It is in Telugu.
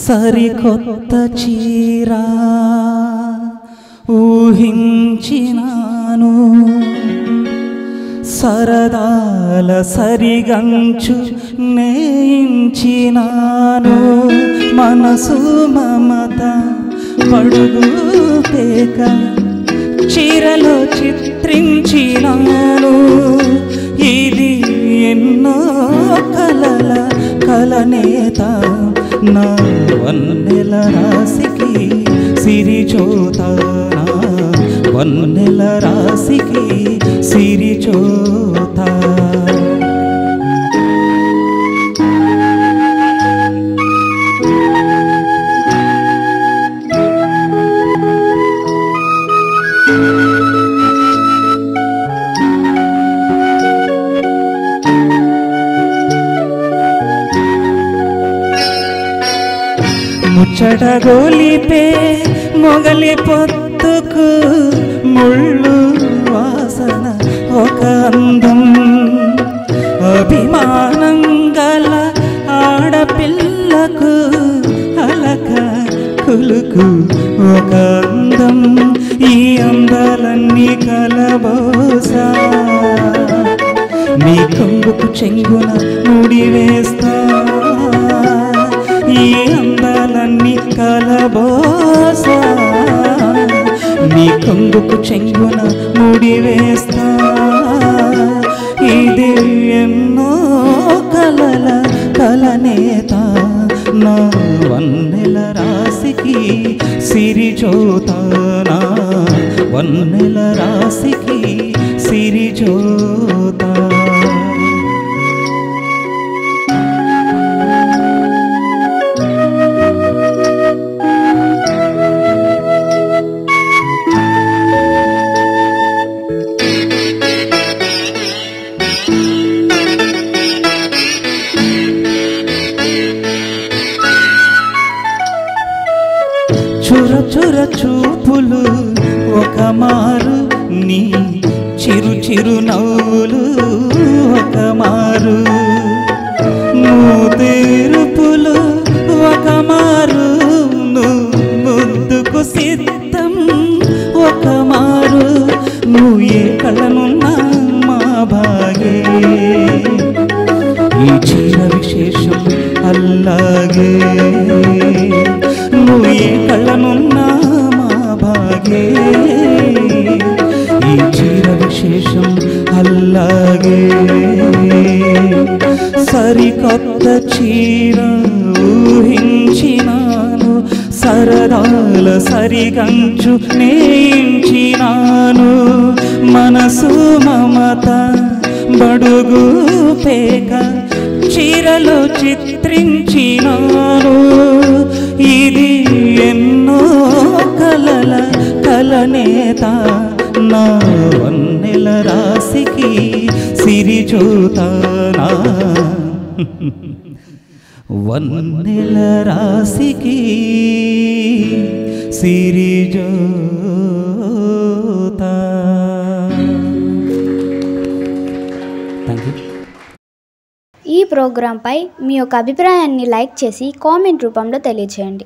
సరికొత్త చీరా ఊహించినాను, సరదాల సరిగంచు నేయించినాను. మనసు మమత పడుగు పేక చీరలో చిత్రించినాను. ఇది ఎన్నో కలల కలనేత, నా వన్నెల రాశికి సిరిచోత, నా వన్నెల రాశికి సిరిచోత. ముచ్చటగొలిపే మొగలి పొత్తుకు ముళ్ళు వాసన ఒక అందం, అభిమానం గల ఆడపిల్లకు అలక కులుకు ఒక అందం. ఈ అందాలన్నీ కలబోసా నీ కొంగుకు చెంగున ముడివేస్తా. ఈ అందాలన్నీ కలబోసా నీ కొంగుకు చెంగున ముడివేస్తా. ఇది ఎన్నో కలల కలనేత, నా వన్నెల రాశికి సిరిచోత, నా వన్నెల రాశికి సిరిచోత. చుర చుర చూపులు ఒక మారు, నీ చిరు చిరు నవ్వులు ఒక మారు, మూతేరుపులు ఒక మారు, ముద్దుకు సిద్ధం ఒక మారు. నువ్వు ఏ కళనున్నా మా భాగే, ఈ చీర విశేషం అల్లాగే. నువ్వు ఏ కళ్ళనున్నా మా భాగే, ఈ చీర విశేషం అల్లాగే. సరికొత్త చీర ఊహించినాను, సరదాల సరిగంచు నేయించినాను. మనసు మమత బడుగు పేక చీరలో చిత్రించినాను. ఇది ఎన్నో కలల కలనేత, నా వన్నెల రాశికి సిరిచోత, నా వన్నెల రాశికి సిరిచోత. Thank you. ఈ ప్రోగ్రాంపై మీ యొక్క అభిప్రాయాన్ని లైక్ చేసి కామెంట్ రూపంలో తెలియజేయండి.